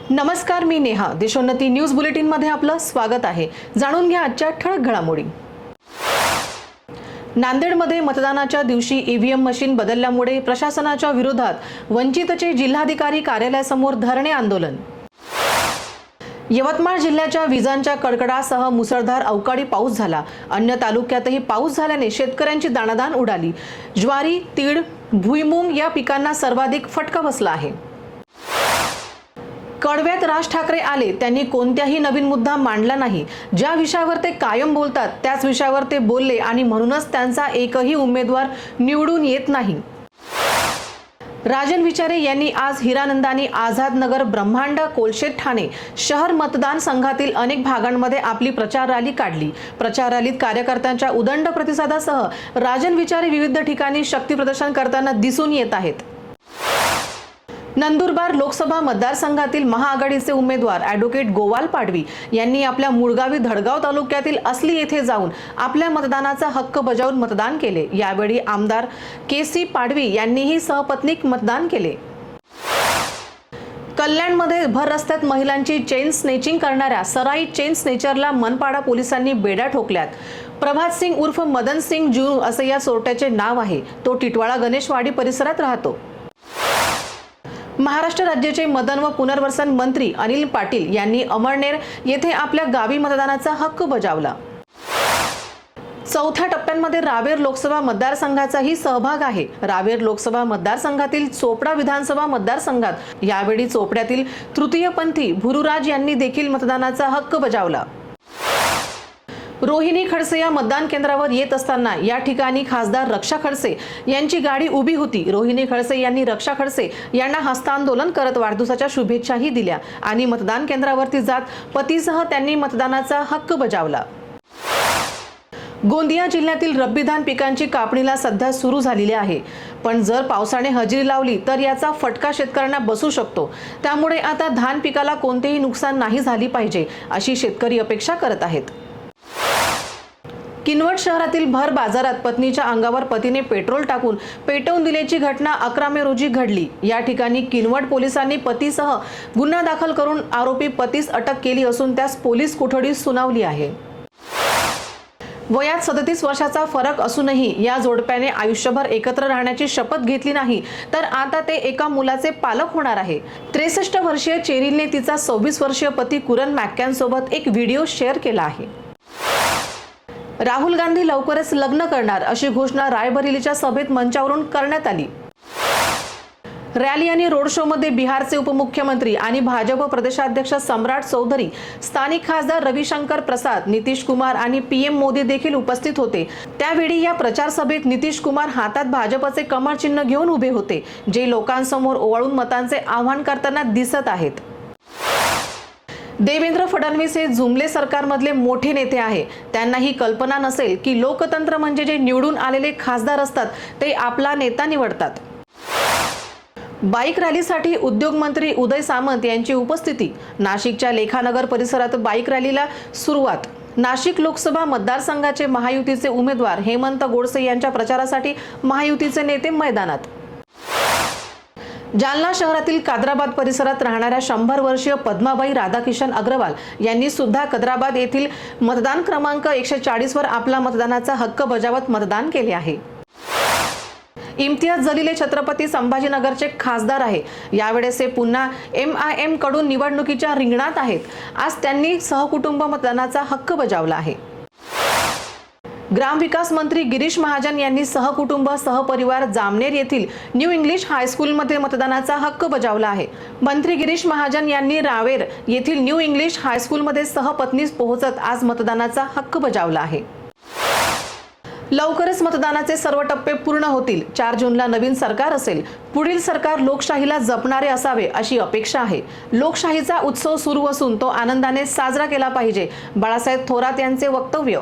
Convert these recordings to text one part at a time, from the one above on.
नमस्कार, मी Neha. Deshonnati news bulletin मध्ये आपलं स्वागत आहे. जाणून घ्या आजच्या ठळक घडामोडी. नांदेडमध्ये मतदानाच्या दिवशी ईव्हीएम मशीन बदलल्यामुळे प्रशासनाच्या विरोधात वंचितचे जिल्हाधिकारी कार्यालयासमोर धरणे आंदोलन. यवतमाळ जिल्ह्याच्या विजांच्या कडकडासह मुसळधार अवकाळी पाऊस झाला. अन्य तालुक्यातही पाऊस झाल्याने शेतकऱ्यांची दाणादाण उडाली. ज्वारी, तीळ, भुईमूग या पिकांना सर्वाधिक फटका बसला आहे. कडव्यात राज ठाकरे आले. त्यांनी कोणत्याही नवीन मुद्दा मांडला नाही. ज्या विषयावर ते कायम बोलतात त्याच विषयावर ते बोलले आणि म्हणूनच त्यांचा एकही उमेदवार निवडून येत नाही. राजन विचारे यांनी आज हिरानंदानी, आझाद नगर, ब्रह्मांड, कोलशेत, ठाणे शहर मतदारसंघातील अनेक भागांमध्ये आपली प्रचार रॅली काढली. प्रचार रॅलीत कार्यकर्त्यांच्या उदंड प्रतिसादासह राजन विचारे विविध ठिकाणी शक्ती प्रदर्शन करताना दिसून येत आहेत. नंदुरबार लोकसभा मतदारसंघातील महाआघाडीचे उमेदवार ॲडव्होकेट गोवाल पाडवी यांनी आपल्या मूळगावी धडगाव तालुक्यातील असली येथे जाऊन आपल्या मतदानाचा हक्क बजावून मतदान केले. यावेळी आमदार के.सी. पाडवी यांनीही सहपत्नीक मतदान केले. कल्याणमध्ये भर रस्त्यात महिलांची चेन स्नेचिंग करणाऱ्या सराई चेन स्नेचरला मनपाडा पोलिसांनी बेड्या ठोकल्यात. प्रभात सिंग उर्फ मदन सिंग जुनू असे या चोरट्याचे नाव आहे. तो टिटवाळा गणेशवाडी परिसरात राहतो. महाराष्ट्र राज्याचे मदन व पुनर्वसन मंत्री अनिल पाटील यांनी अमळनेर येथे आपल्या गावी मतदानाचा हक्क बजावला. चौथ्या टप्प्यामध्ये रावेर लोकसभा मतदारसंघाचाही सहभाग आहे. रावेर लोकसभा मतदारसंघातील चोपडा विधानसभा मतदारसंघात यावेळी चोपड्यातील तृतीयपंथी भुरुराज यांनी देखील मतदानाचा हक्क बजावला. रोहिणी खडसे या मतदान केंद्रावर येत असताना या ठिकाणी खासदार रक्षा खडसे यांची गाडी उभी होती. रोहिणी खडसे यांनी रक्षा खडसे यांना हस्तांदोलन करत वाढदिवसाच्या शुभेच्छाही दिल्या आणि मतदान केंद्रावरती जात पतीसह त्यांनी मतदानाचा हक्क बजावला. गोंदिया जिल्ह्यातील रब्बी धान पिकांची कापणीला सध्या सुरू झालेली आहे. पण जर पावसाने हजेरी लावली तर याचा फटका शेतकऱ्यांना बसू शकतो. त्यामुळे आता धान पिकाला कोणतेही नुकसान नाही झाली पाहिजे अशी शेतकरी अपेक्षा करत आहेत. किनवट शहरातील भर बाजारात पत्नीच्या अंगावर पतीने पेट्रोल टाकून पेटवून दिल्याची घटना 11 मे रोजी घडली. या ठिकाणी किनवट पोलिसांनी पतीसह गुन्हा दाखल करून आरोपी पतीस अटक केली असून त्यास पोलीस कोठडी सुनावली आहे. वयात 37 वर्षाचा फरक असूनही या जोडप्याने आयुष्यभर एकत्र राहण्याची शपथ घेतली नाही तर आता ते एका मुलाचे पालक होणार आहे. 63 वर्षीय चेरिलने तिचा 26 वर्षीय पती कुरन मॅकॅन सोबत एक व्हिडिओ शेअर केला आहे. राहुल गांधी लवकरच लग्न करणार अशी घोषणा रायबरेलीच्या सभेत मंचावरून करण्यात आली. रॅली आणि रोड शो मध्ये बिहारचे उपमुख्यमंत्री आणि भाजप प्रदेशाध्यक्ष सम्राट चौधरी, स्थानिक खासदार रविशंकर प्रसाद, नितीश कुमार आणि पीएम मोदी देखील उपस्थित होते. त्यावेळी या प्रचार सभेत नितीश कुमार हातात भाजपचे कमळ चिन्ह घेऊन उभे होते, जे लोकांसमोर ओवाळून मतांचे आवाहन करताना दिसत आहेत. देवेंद्र फडणवीस हे जुमले सरकारमधले मोठे नेते आहे. त्यांना ही कल्पना नसेल की लोकतंत्र म्हणजे जे निवडून आलेले खासदार असतात ते आपला नेता निवडतात. बाईक रॅलीसाठी उद्योग मंत्री उदय सामंत यांची उपस्थिती. नाशिकच्या लेखानगर परिसरात बाईक रॅलीला सुरुवात. नाशिक लोकसभा मतदारसंघाचे महायुतीचे उमेदवार हेमंत गोडसे यांच्या प्रचारासाठी महायुतीचे नेते मैदानात. जालना शहरातील कादराबाद परिसरात राहणाऱ्या 100 वर्षीय पद्माबाई राधाकिशन अग्रवाल यांनी सुद्धा कादराबाद येथील मतदान क्रमांक 140 वर आपला मतदानाचा हक्क बजावत मतदान केले आहे. इम्तियाज जलील छत्रपती संभाजीनगरचे खासदार आहे. यावेळेस ते पुन्हा MIM कडून निवडणुकीच्या रिंगणात आहेत. आज त्यांनी सहकुटुंब मतदानाचा हक्क बजावला आहे. ग्रामविकास मंत्री गिरीश महाजन यांनी सहकुटुंब सहपरिवार जामनेर येथील न्यू इंग्लिश हायस्कूलमध्ये मतदानाचा हक्क बजावला आहे. मंत्री गिरीश महाजन यांनी रावेर येथील न्यू इंग्लिश हायस्कूलमध्ये सहपत्नीस पोहोचत आज मतदानाचा हक्क बजावला आहे. लवकरच मतदानाचे सर्व टप्पे पूर्ण होतील. 4 जूनला नवीन सरकार असेल. पुढील सरकार लोकशाहीला जपणारे असावे अशी अपेक्षा आहे. लोकशाहीचा उत्सव सुरू असून तो आनंदाने साजरा केला पाहिजे. बाळासाहेब थोरात यांचे वक्तव्य.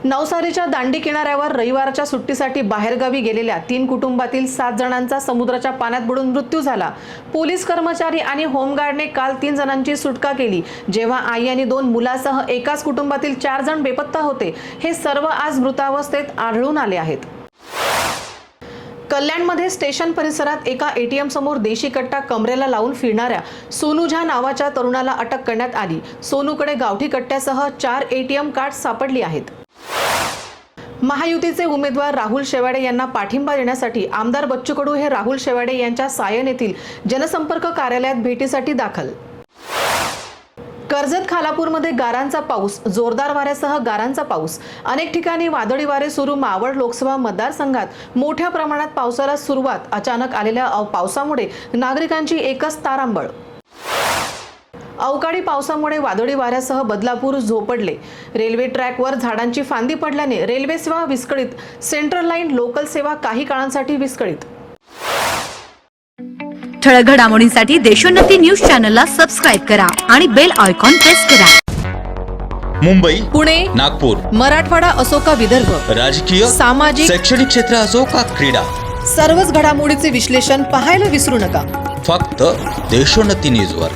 नवसारीच्या दांडी किनाऱ्यावर रविवारच्या सुट्टीसाठी बाहेरगावी गेलेल्या 3 कुटुंबातील 7 जणांचा समुद्राच्या पाण्यात बुडून मृत्यू झाला. पोलीस कर्मचारी आणि होमगार्डने काल 3 जणांची सुटका केली, जेव्हा आई आणि 2 मुलासह एकाच कुटुंबातील 4 जण बेपत्ता होते. हे सर्व आज मृतावस्थेत आढळून आले आहेत. कल्याणमध्ये स्टेशन परिसरात एका एटीएम समोर देशी कट्टा कमरेला लावून फिरणाऱ्या सोनू झा नावाच्या तरुणाला अटक करण्यात आली. सोनूकडे गावठी कट्ट्यासह 4 एटीएम कार्ड सापडली आहेत. महायुतीचे उमेदवार राहुल शेवाडे यांना पाठिंबा देण्यासाठी आमदार बच्चू कडू हे राहुल शेवाडे यांच्या सायन येथील जनसंपर्क कार्यालयात भेटीसाठी दाखल. कर्जत खालापूरमध्ये गारांचा पाऊस, जोरदार वाऱ्यासह गारांचा पाऊस. अनेक ठिकाणी वादळी वारे सुरू. मावळ लोकसभा मतदारसंघात मोठ्या प्रमाणात पावसाला सुरुवात. अचानक आलेल्या पावसामुळे नागरिकांची एकच तारांबळ. अवकाळी पावसामुळे वादळी वाऱ्यासह बदलापूर झोपडले. रेल्वे ट्रॅकवर झाडांची फांदी पडल्याने रेल्वे सेवा विस्कळीत. सेंट्रल लाईन लोकल सेवा काही काळांसाठी विस्कळीत. ठळक घडामोडींसाठी देशोन्नती न्यूज चॅनलला सबस्क्राईब करा आणि बेल आयकॉन प्रेस करा. मुंबई, पुणे, नागपूर, मराठवाडा असो का विदर्भ, राजकीय, सामाजिक, शैक्षणिक क्षेत्र असो का क्रीडा, सर्वच घडामोडीचे विश्लेषण पाहायला विसरू नका. फक्त देशोन्नती न्यूजवर.